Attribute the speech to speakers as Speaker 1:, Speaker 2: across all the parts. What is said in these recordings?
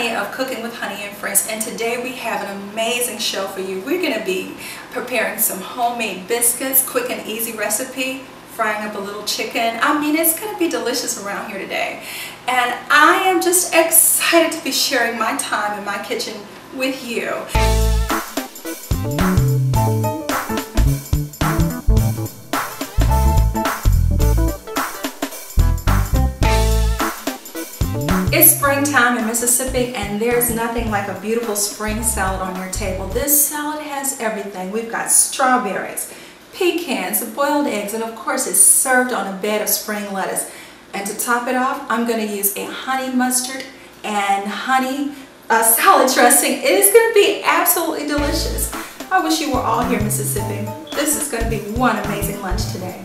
Speaker 1: Honey of Cooking with Honey and Friends, and today we have an amazing show for you. We're going to be preparing some homemade biscuits, quick and easy recipe, frying up a little chicken. I mean, it's going to be delicious around here today. And I am just excited to be sharing my time in my kitchen with you. It's springtime in Mississippi, and there's nothing like a beautiful spring salad on your table. This salad has everything. We've got strawberries, pecans, boiled eggs, and of course it's served on a bed of spring lettuce. And to top it off, I'm going to use a honey mustard and honey salad dressing. It is going to be absolutely delicious. I wish you were all here in Mississippi. This is going to be one amazing lunch today.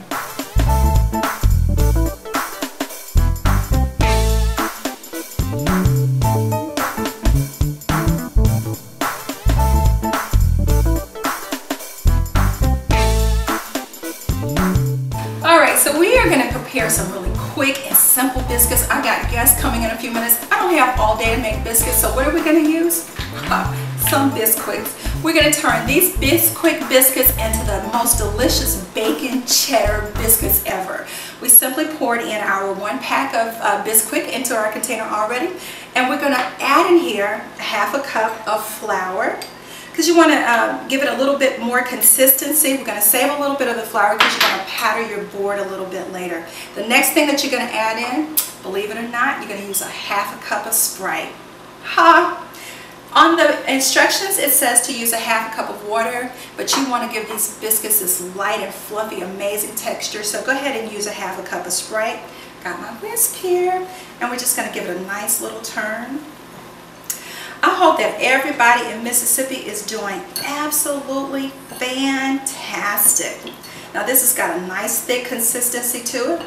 Speaker 1: So we are going to prepare some really quick and simple biscuits. I got guests coming in a few minutes. I don't have all day to make biscuits, so what are we going to use? Some Bisquiks. We're going to turn these Bisquick biscuits into the most delicious bacon cheddar biscuits ever. We simply poured in our 1 pack of Bisquick into our container already, and we're going to add in here ½ a cup of flour. Because you want to give it a little bit more consistency. We're going to save a little bit of the flour because you're going to pattern your board a little bit later. The next thing that you're going to add in, believe it or not, you're going to use ½ a cup of Sprite. On the instructions it says to use ½ a cup of water, but you want to give these biscuits this light and fluffy, amazing texture. So go ahead and use ½ a cup of Sprite. Got my whisk here, and we're just going to give it a nice little turn. I hope that everybody in Mississippi is doing absolutely fantastic. Now this has got a nice thick consistency to it.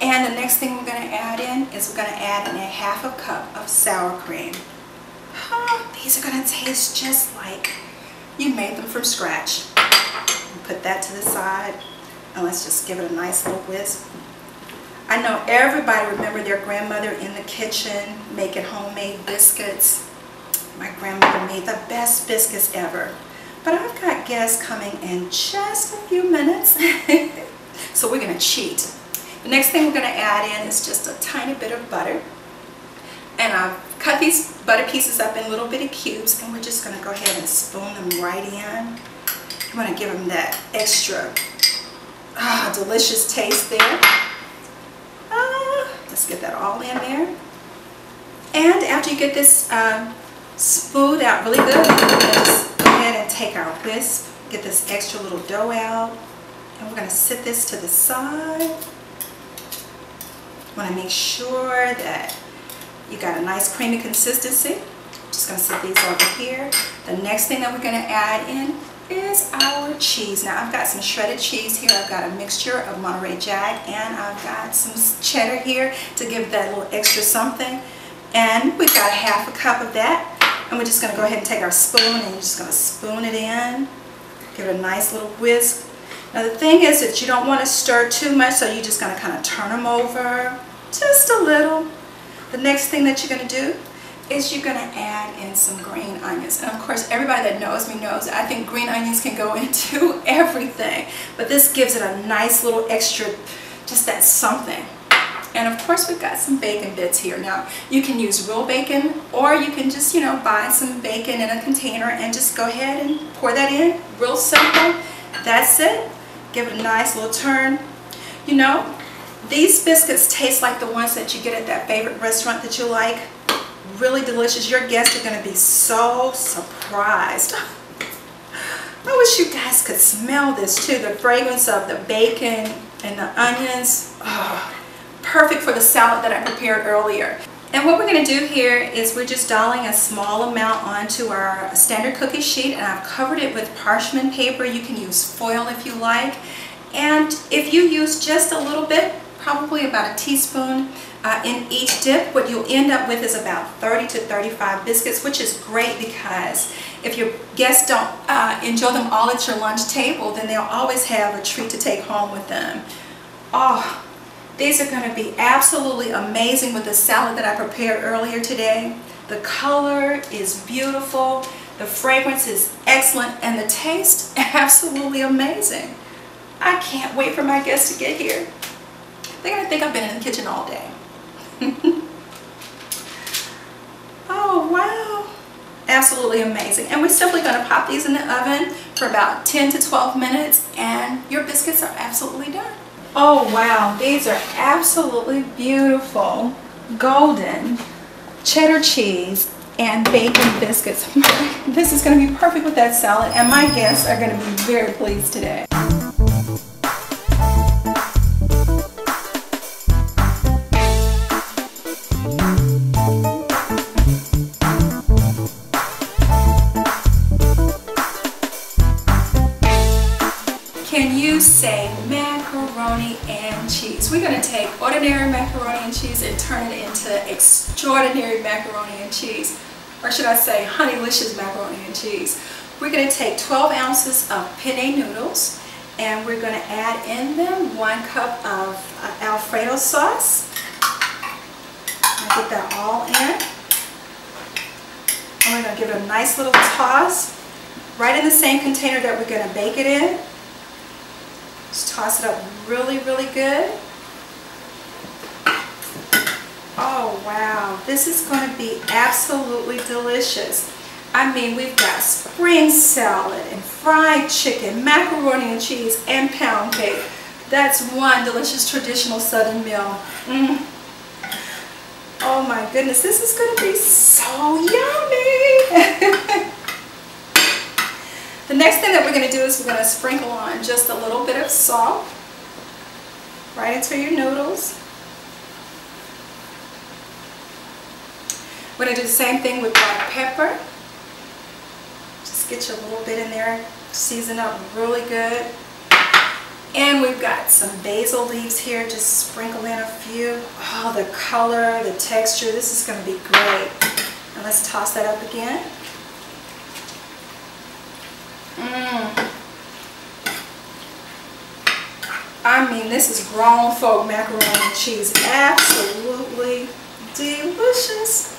Speaker 1: And the next thing we're going to add in is we're going to add in ½ a cup of sour cream. These are going to taste just like you made them from scratch. Put that to the side, and let's just give it a nice little whisk. I know everybody remembered their grandmother in the kitchen making homemade biscuits. My grandmother made the best biscuits ever. But I've got guests coming in just a few minutes, so we're going to cheat. The next thing we're going to add in is just a tiny bit of butter. And I've cut these butter pieces up in little bitty cubes, and we're just going to go ahead and spoon them right in. You want to give them that extra delicious taste there. Let's get that all in there. And after you get this smooth out really good, just go ahead and take our whisk, get this extra little dough out, and we're going to sit this to the side. Want to make sure that you got a nice creamy consistency. Just going to set these over here. The next thing that we're going to add in is our cheese. Now I've got some shredded cheese here. I've got a mixture of Monterey Jack, and I've got some cheddar here to give that little extra something. And we've got ½ a cup of that. And we're just going to go ahead and take our spoon, and you're just going to spoon it in. Give it a nice little whisk. Now the thing is that you don't want to stir too much, so you're just going to kind of turn them over just a little. The next thing that you're going to do is you're going to add in some green onions. And of course, everybody that knows me knows I think green onions can go into everything. But this gives it a nice little extra, just that something. And of course, we've got some bacon bits here. Now, you can use real bacon, or you can just, buy some bacon in a container and just go ahead and pour that in. Real simple. That's it. Give it a nice little turn. These biscuits taste like the ones that you get at that favorite restaurant that you like. Really delicious. Your guests are going to be so surprised. I wish you guys could smell this too. The fragrance of the bacon and the onions. Perfect for the salad that I prepared earlier. And what we're going to do here is we're just dolling a small amount onto our standard cookie sheet, and I've covered it with parchment paper. You can use foil if you like. And if you use just a little bit, probably about a teaspoon in each dip, what you'll end up with is about 30 to 35 biscuits, which is great because if your guests don't enjoy them all at your lunch table, then they'll always have a treat to take home with them. These are going to be absolutely amazing with the salad that I prepared earlier today. The color is beautiful, the fragrance is excellent, and the taste absolutely amazing. I can't wait for my guests to get here. They're gonna think I've been in the kitchen all day. Oh wow, absolutely amazing. And we're simply gonna pop these in the oven for about 10 to 12 minutes and your biscuits are absolutely done. Oh wow, these are absolutely beautiful golden cheddar cheese and bacon biscuits. This is going to be perfect with that salad, and my guests are going to be very pleased today. Can you say macaroni and cheese? We're going to take ordinary macaroni and cheese and turn it into extraordinary macaroni and cheese. Or should I say Honeylicious macaroni and cheese. We're going to take 12 ounces of penne noodles and we're going to add in them 1 cup of Alfredo sauce. I'll get that all in. And we're going to give it a nice little toss right in the same container that we're going to bake it in. Just toss it up really, really good. Oh wow, this is going to be absolutely delicious. I mean, we've got spring salad and fried chicken, macaroni and cheese, and pound cake. That's one delicious traditional Southern meal. Oh my goodness, this is going to be so yummy. The next thing that we're going to do is we're going to sprinkle on just a little bit of salt right into your noodles. We're going to do the same thing with black pepper. Just get you a little bit in there, season up really good. And we've got some basil leaves here, just sprinkle in a few. Oh, the color, the texture, this is going to be great. And let's toss that up again. I mean, this is grown folk macaroni and cheese. Absolutely delicious.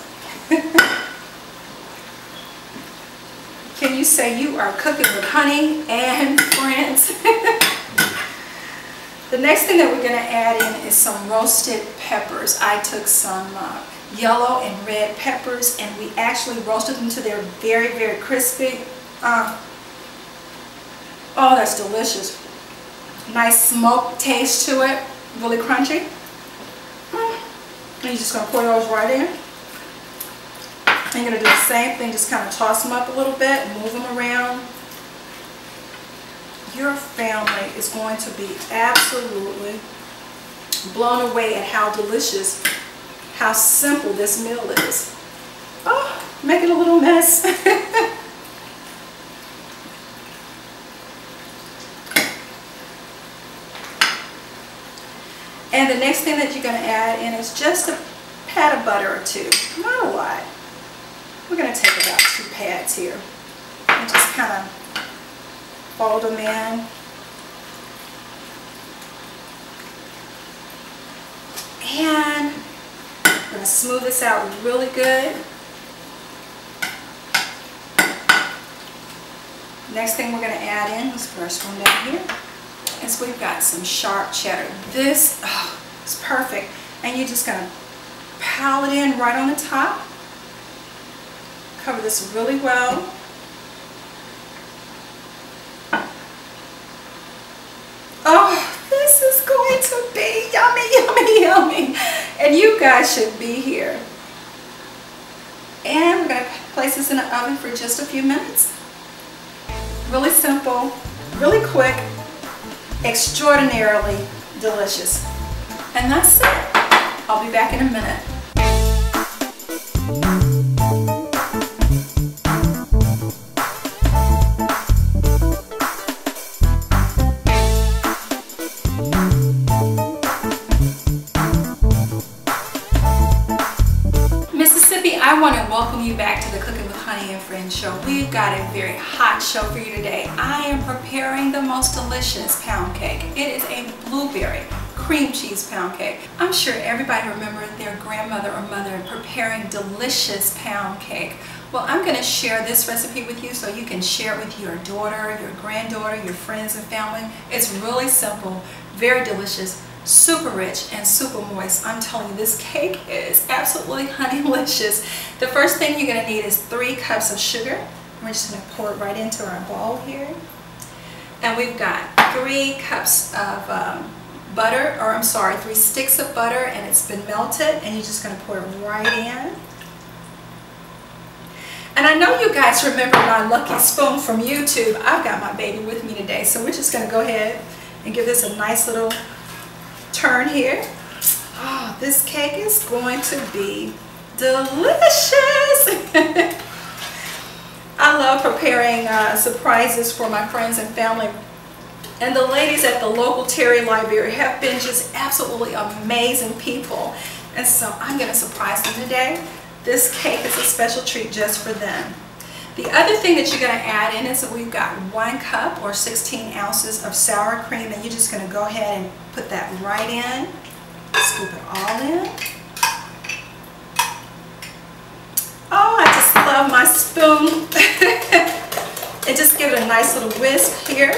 Speaker 1: Can you say you are cooking with honey and friends? The next thing that we're going to add in is some roasted peppers. I took some yellow and red peppers and we actually roasted them to they're very, very crispy. Oh, that's delicious. Nice smoke taste to it, really crunchy. And you're just going to pour those right in. And you're going to do the same thing, just kind of toss them up a little bit, move them around. Your family is going to be absolutely blown away at how delicious, how simple this meal is. Oh, making a little mess. And the next thing that you're going to add in is just a pat of butter or 2, not a lot. We're going to take about 2 pads here and just kind of fold them in. And I'm going to smooth this out really good. Next thing we're going to add in, let's first one down here, is we've got some sharp cheddar. This is perfect. And you're just going to pile it in right on the top. Cover this really well. Oh, this is going to be yummy, yummy, yummy. And you guys should be here. And we're going to place this in the oven for just a few minutes. Really simple, really quick, extraordinarily delicious. And that's it. I'll be back in a minute. I want to welcome you back to the Cooking with Honey and Friends show. We've got a very hot show for you today. I am preparing the most delicious pound cake. It is a blueberry, cream cheese pound cake. I'm sure everybody remembers their grandmother or mother preparing delicious pound cake. Well, I'm going to share this recipe with you so you can share it with your daughter, your granddaughter, your friends and family. It's really simple, very delicious, super rich, and super moist. I'm telling you, this cake is absolutely honeylicious. The first thing you're going to need is 3 cups of sugar. We're just going to pour it right into our bowl here. And we've got 3 cups of butter, or I'm sorry, 3 sticks of butter, and it's been melted, and you're just going to pour it right in. And I know you guys remember my lucky spoon from YouTube. I've got my baby with me today, so we're just going to go ahead and give this a nice little turn here. Oh, this cake is going to be delicious. I love preparing surprises for my friends and family. And the ladies at the local Terry Library have been just absolutely amazing people. And so I'm going to surprise them today. This cake is a special treat just for them. The other thing that you're going to add in is that we've got 1 cup or 16 ounces of sour cream, and you're just going to go ahead and put that right in. Scoop it all in. Oh, I just love my spoon. And just give it a nice little whisk here.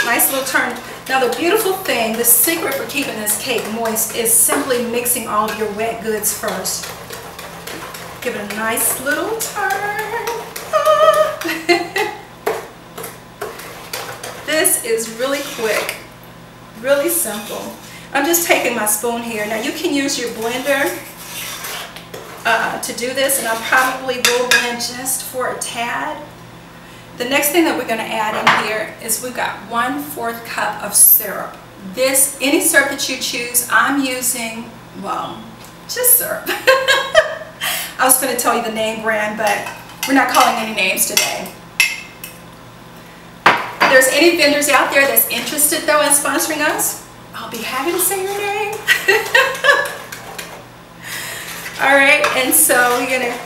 Speaker 1: Nice little turn. Now the beautiful thing, the secret for keeping this cake moist is simply mixing all of your wet goods first. Give it a nice little turn. This is really quick, really simple. I'm just taking my spoon here. Now you can use your blender to do this, and I probably will blend just for a tad. The next thing that we're going to add in here is we've got 1/4 cup of syrup. This, any syrup that you choose, I'm using, well, just syrup. I was going to tell you the name brand, but we're not calling any names today. If there's any vendors out there that's interested though in sponsoring us, I'll be happy to say your name. Alright, and so we're going to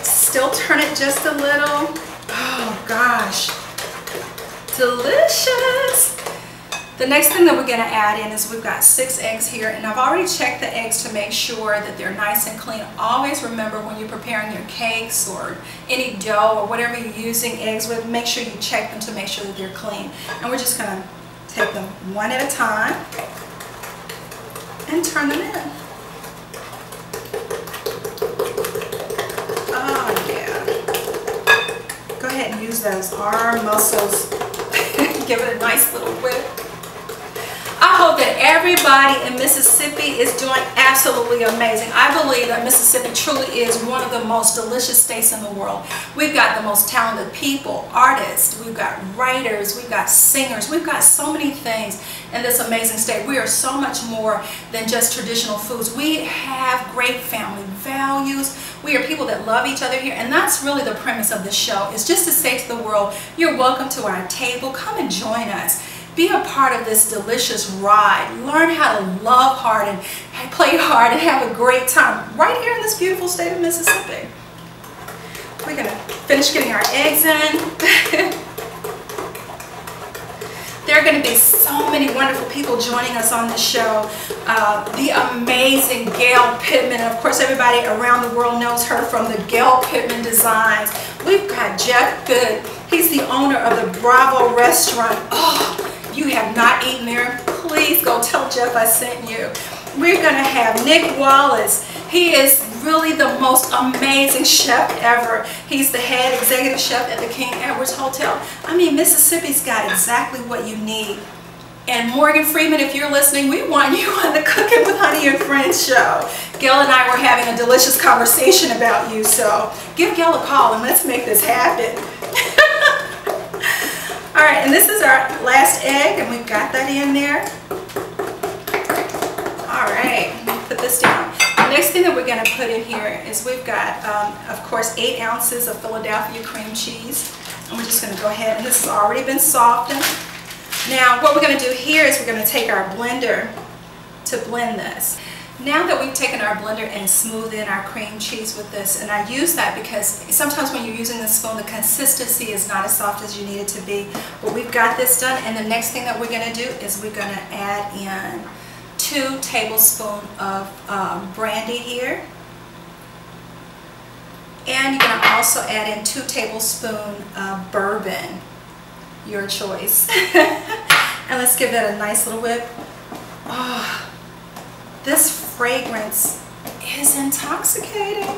Speaker 1: still turn it just a little. Oh gosh, delicious. The next thing that we're going to add in is we've got 6 eggs here, and I've already checked the eggs to make sure that they're nice and clean. Always remember when you're preparing your cakes or any dough or whatever you're using eggs with, make sure you check them to make sure that they're clean. And we're just going to take them one at a time and turn them in. Oh yeah. Go ahead and use those arm muscles. Give it a nice little whip. I hope that everybody in Mississippi is doing absolutely amazing. I believe that Mississippi truly is one of the most delicious states in the world. We've got the most talented people, artists, we've got writers, we've got singers, we've got so many things in this amazing state. We are so much more than just traditional foods. We have great family values. We are people that love each other here, and that's really the premise of this show, is just to say to the world, you're welcome to our table. Come and join us. Be a part of this delicious ride. Learn how to love hard and play hard and have a great time right here in this beautiful state of Mississippi. We're going to finish getting our eggs in. There are going to be so many wonderful people joining us on this show. The amazing Gail Pittman. Of course, everybody around the world knows her from the Gail Pittman Designs. We've got Jeff Good. He's the owner of the Bravo restaurant. Oh, you have not eaten there, please go tell Jeff I sent you. We're going to have Nick Wallace. He is really the most amazing chef ever. He's the head executive chef at the King Edwards Hotel. I mean, Mississippi's got exactly what you need. And Morgan Freeman, if you're listening, we want you on the Cooking with Honey and Friends show. Gail and I were having a delicious conversation about you, so give Gail a call and let's make this happen. Alright, and this is our last egg, and we've got that in there. Alright, put this down. The next thing that we're going to put in here is we've got, of course, 8 ounces of Philadelphia cream cheese. And we're just going to go ahead, and this has already been softened. Now, what we're going to do here is we're going to take our blender to blend this. Now that we've taken our blender and smoothed in our cream cheese with this, and I use that because sometimes when you're using the spoon, the consistency is not as soft as you need it to be. But we've got this done, and the next thing that we're going to do is we're going to add in 2 tablespoons of brandy here. And you're going to also add in 2 tablespoons of bourbon, your choice. And let's give that a nice little whip. Oh, this fragrance is intoxicating.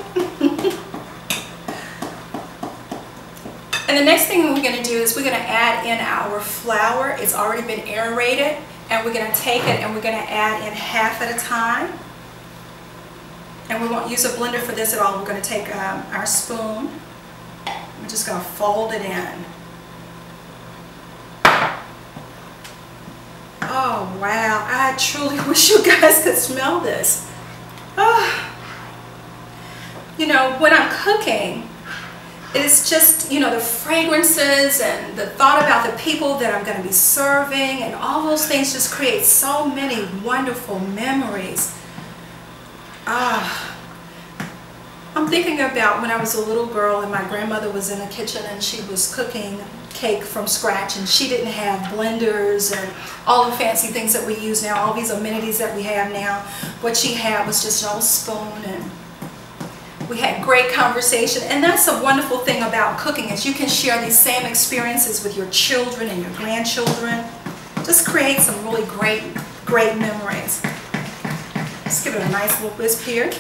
Speaker 1: And the next thing we're going to do is we're going to add in our flour. It's already been aerated, and we're going to take it and we're going to add in half at a time. And we won't use a blender for this at all. We're going to take our spoon. We're just going to fold it in. Oh wow, I truly wish you guys could smell this. Oh. You know, when I'm cooking, it's just, you know, the fragrances and the thought about the people that I'm going to be serving and all those things just create so many wonderful memories. I'm thinking about when I was a little girl and my grandmother was in the kitchen and she was cooking cake from scratch, and she didn't have blenders and all the fancy things that we use now, all these amenities that we have now. What she had was just an old spoon, and we had great conversation. And that's a wonderful thing about cooking, is you can share these same experiences with your children and your grandchildren. Just create some really great memories. Just give it a nice little whisk here.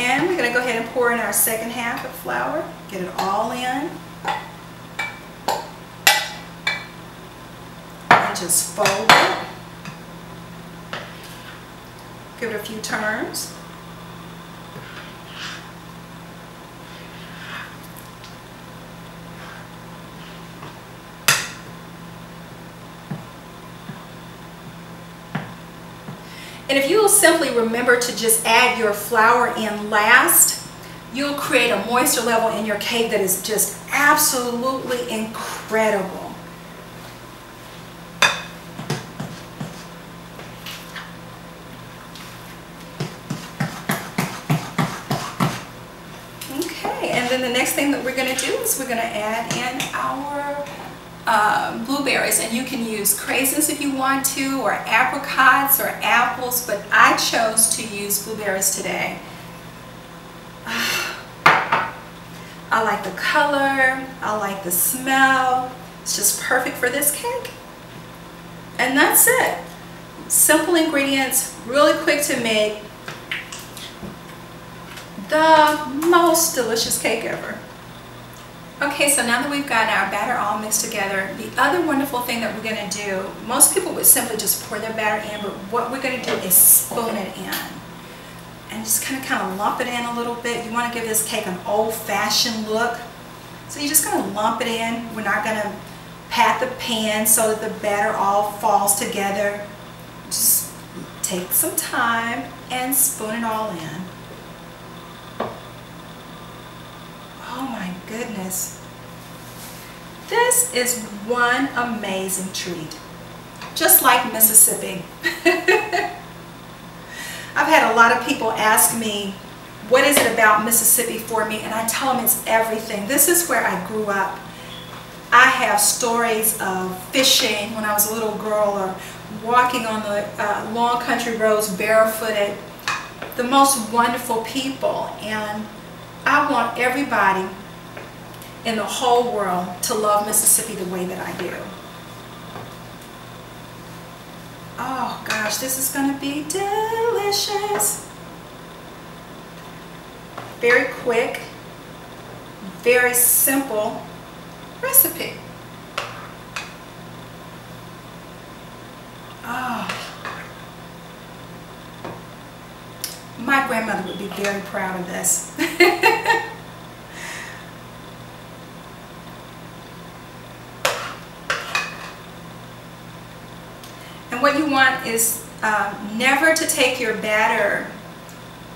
Speaker 1: And we're going to go ahead and pour in our second half of flour. Get it all in. And just fold it. Give it a few turns. And if you will simply remember to just add your flour in last, you'll create a moisture level in your cake that is just absolutely incredible. Okay, and then the next thing that we're going to do is we're going to add in our blueberries, and you can use craisins if you want to, or apricots or apples, but I chose to use blueberries today. I like the color, I like the smell. It's just perfect for this cake. And that's it. Simple ingredients, really quick to make. The most delicious cake ever. Okay, so now that we've got our batter all mixed together, the other wonderful thing that we're going to do, most people would simply just pour their batter in, but what we're going to do is spoon it in. And just kind of lump it in a little bit. You want to give this cake an old-fashioned look. So you're just going to lump it in. We're not going to pat the pan so that the batter all falls together. Just take some time and spoon it all in. Oh my goodness. This is one amazing treat. Just like Mississippi. I've had a lot of people ask me, what is it about Mississippi for me? And I tell them it's everything. This is where I grew up. I have stories of fishing when I was a little girl, or walking on the long country roads barefooted. The most wonderful people, and I want everybody in the whole world to love Mississippi the way that I do. Oh gosh, this is going to be delicious. Very quick, very simple recipe. Oh. My grandmother would be very proud of this. And what you want is never to take your batter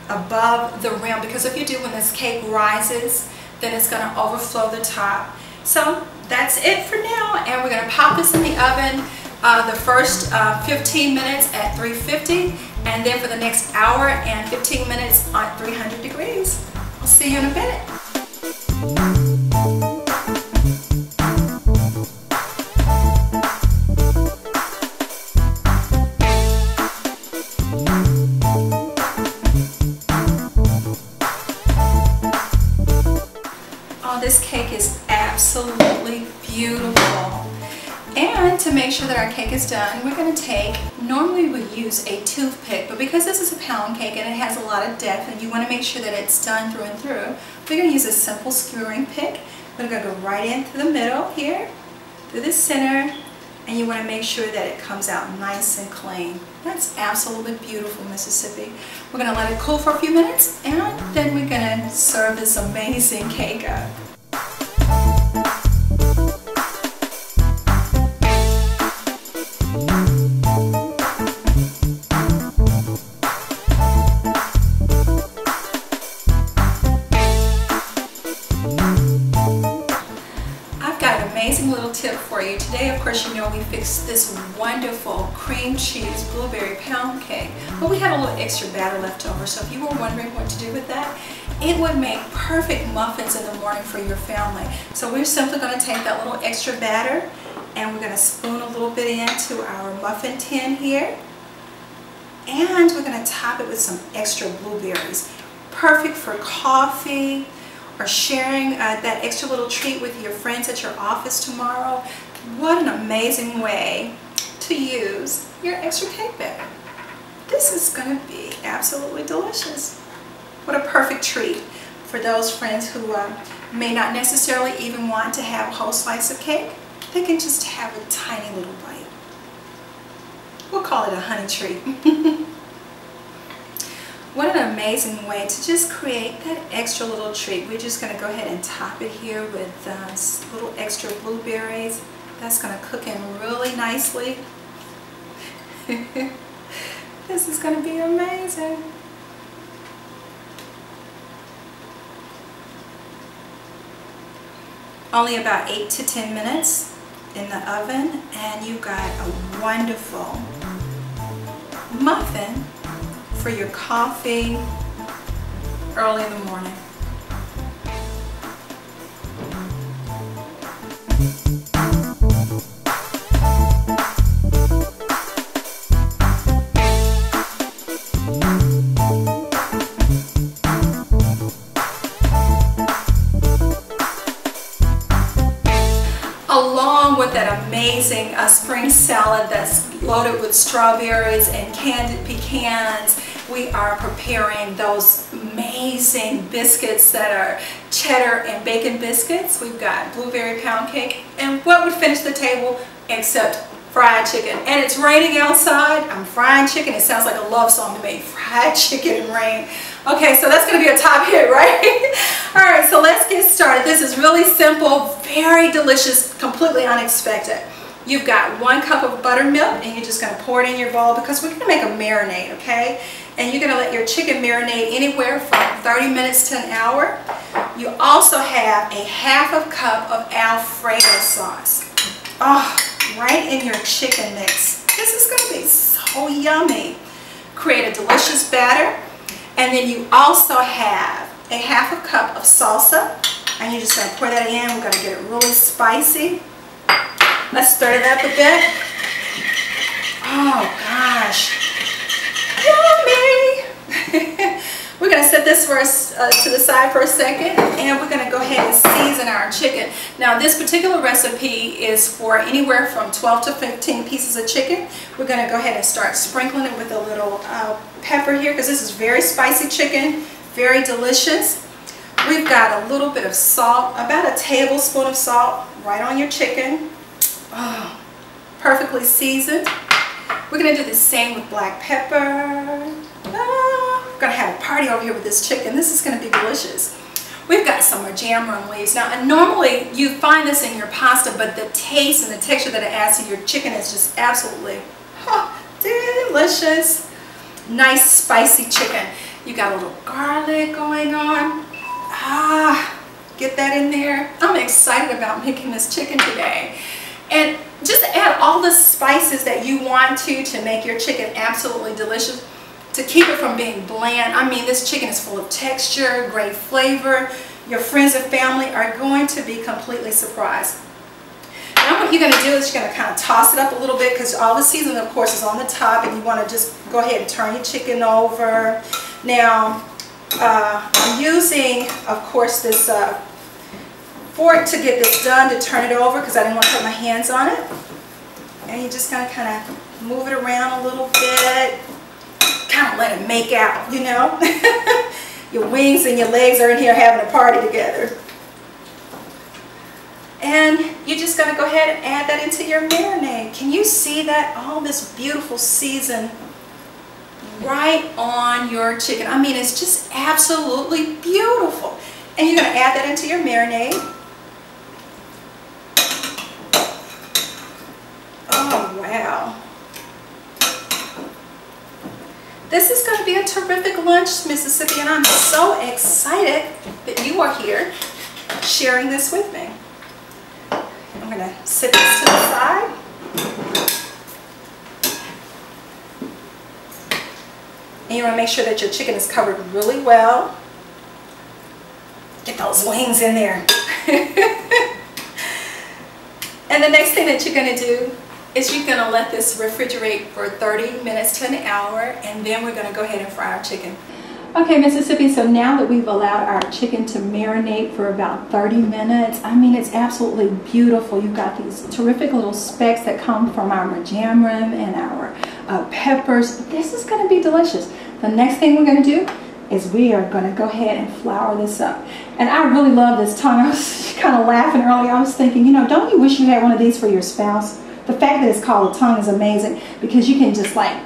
Speaker 1: above the rim, because if you do, when this cake rises, then it's going to overflow the top. So that's it for now, and we're going to pop this in the oven the first 15 minutes at 350, and then for the next hour and 15 minutes on 300 degrees. I'll see you in a minute. Oh, this cake is absolutely beautiful. And to make sure that our cake is done, we're going to take, normally we would use a toothpick, but because this is a pound cake and it has a lot of depth and you want to make sure that it's done through and through, we're going to use a simple skewering pick. We're going to go right into the middle here, through the center, and you want to make sure that it comes out nice and clean. That's absolutely beautiful, Mississippi. We're going to let it cool for a few minutes, and then we're going to serve this amazing cake up. Little tip for you today. Of course, you know we fixed this wonderful cream cheese blueberry pound cake, but we had a little extra batter left over, so if you were wondering what to do with that, it would make perfect muffins in the morning for your family. So we're simply going to take that little extra batter and we're going to spoon a little bit into our muffin tin here, and we're going to top it with some extra blueberries. Perfect for coffee or sharing that extra little treat with your friends at your office tomorrow. What an amazing way to use your extra cake batter. This is going to be absolutely delicious. What a perfect treat for those friends who may not necessarily even want to have a whole slice of cake. They can just have a tiny little bite. We'll call it a honey treat. What an amazing way to just create that extra little treat. We're just going to go ahead and top it here with little extra blueberries. That's going to cook in really nicely. This is going to be amazing. Only about 8 to 10 minutes in the oven, and you've got a wonderful muffin for your coffee early in the morning. Along with that amazing spring salad that's loaded with strawberries and candied pecans, we are preparing those amazing biscuits that are cheddar and bacon biscuits. We've got blueberry pound cake, and what would finish the table except fried chicken? And it's raining outside. I'm frying chicken. It sounds like a love song to me. Fried chicken and rain. Okay, so that's going to be a top hit, right? All right, so let's get started. This is really simple, very delicious, completely unexpected. You've got 1 cup of buttermilk, and you're just going to pour it in your bowl because we're going to make a marinade, okay? And you're going to let your chicken marinate anywhere from 30 minutes to an hour. You also have a 1/2 cup of Alfredo sauce. Oh, right in your chicken mix. This is going to be so yummy. Create a delicious batter. And then you also have a 1/2 cup of salsa. And you're just going to pour that in. We're going to get it really spicy. Let's stir it up a bit. Oh gosh, yummy! We're going to set this to the side for a second, and we're going to go ahead and season our chicken. Now this particular recipe is for anywhere from 12 to 15 pieces of chicken. We're going to go ahead and start sprinkling it with a little pepper here, because this is very spicy chicken, very delicious. We've got a little bit of salt, about a tablespoon of salt right on your chicken. Oh, perfectly seasoned. We're going to do the same with black pepper. Oh, we're going to have a party over here with this chicken. This is going to be delicious. We've got some marjoram leaves. Now, normally you find this in your pasta, but the taste and the texture that it adds to your chicken is just absolutely delicious. Nice spicy chicken. You got a little garlic going on. Get that in there. I'm excited about making this chicken today. And just add all the spices that you want to make your chicken absolutely delicious, to keep it from being bland. I mean, this chicken is full of texture, great flavor. Your friends and family are going to be completely surprised. Now what you're going to do is you're going to kind of toss it up a little bit, because all the seasoning, of course, is on the top, and you want to just go ahead and turn your chicken over. Now, I'm using, of course, this fork to get this done, to turn it over, because I didn't want to put my hands on it. And you're just going to kind of move it around a little bit, kind of let it make out, you know. Your wings and your legs are in here having a party together. And you're just going to go ahead and add that into your marinade. Can you see that? All this beautiful season right on your chicken. I mean, it's just absolutely beautiful. And you're going to add that into your marinade. Oh, wow. This is going to be a terrific lunch, Mississippi, and I'm so excited that you are here sharing this with me. I'm going to set this to the side. And you want to make sure that your chicken is covered really well. Get those wings in there. And the next thing that you're going to do is you're going to let this refrigerate for 30 minutes to an hour, and then we're going to go ahead and fry our chicken. Okay, Mississippi, so now that we've allowed our chicken to marinate for about 30 minutes, I mean, it's absolutely beautiful. You've got these terrific little specks that come from our marjoram and our peppers. This is going to be delicious. The next thing we're going to do is we are going to go ahead and flour this up. And I really love this tongue. I was kind of laughing earlier. I was thinking, you know, don't you wish you had one of these for your spouse? The fact that it's called a tongue is amazing, because you can just like,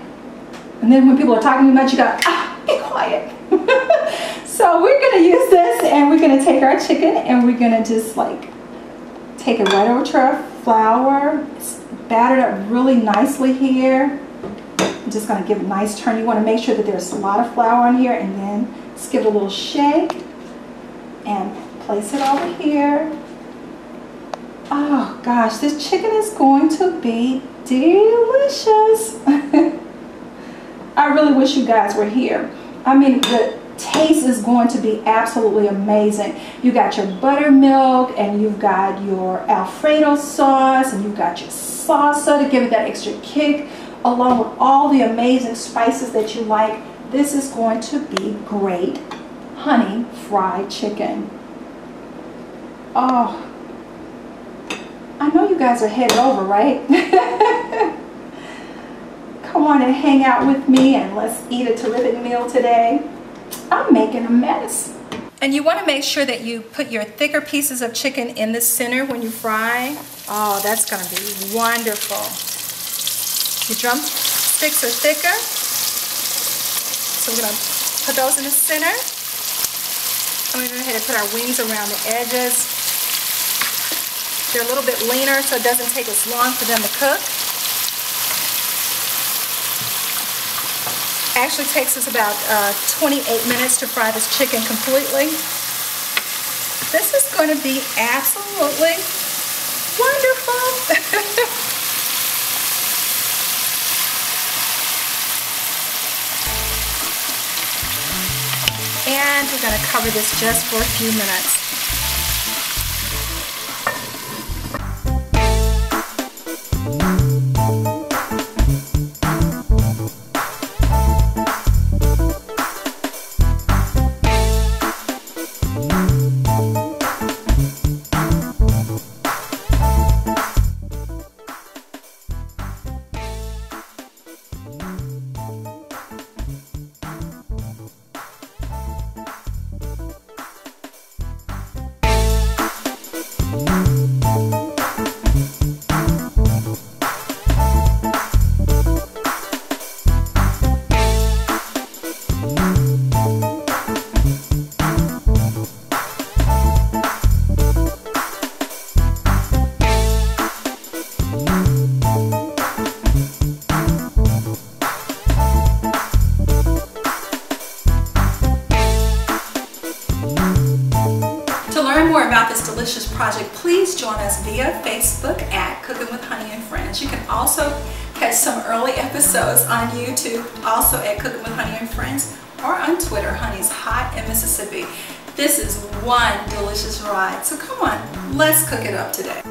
Speaker 1: and then when people are talking too much, you go, ah, be quiet. So we're going to use this, and we're going to take our chicken, and we're going to just like take it right over to our flour. It's battered up really nicely here. I'm just going to give it a nice turn. You want to make sure that there's a lot of flour on here, and then just give it a little shake and place it over here. Oh gosh, this chicken is going to be delicious. I really wish you guys were here. I mean, the taste is going to be absolutely amazing. You got your buttermilk, and you've got your Alfredo sauce, and you've got your salsa to give it that extra kick, along with all the amazing spices that you like. This is going to be great honey fried chicken. Oh, I know you guys are headed over, right? Come on and hang out with me, and let's eat a terrific meal today. I'm making a mess. And you want to make sure that you put your thicker pieces of chicken in the center when you fry. Oh, that's going to be wonderful. Your drumsticks are thicker, so we're going to put those in the center. And we're going to go ahead and put our wings around the edges. They're a little bit leaner, so it doesn't take as long for them to cook. Actually takes us about 28 minutes to fry this chicken completely. This is going to be absolutely wonderful. And we're going to cover this just for a few minutes. more about this delicious project, please join us via Facebook at Cooking with Honey and Friends. You can also catch some early episodes on YouTube, also at Cooking with Honey and Friends, or on Twitter, Honey's Hot in Mississippi. This is one delicious ride, so come on, let's cook it up today.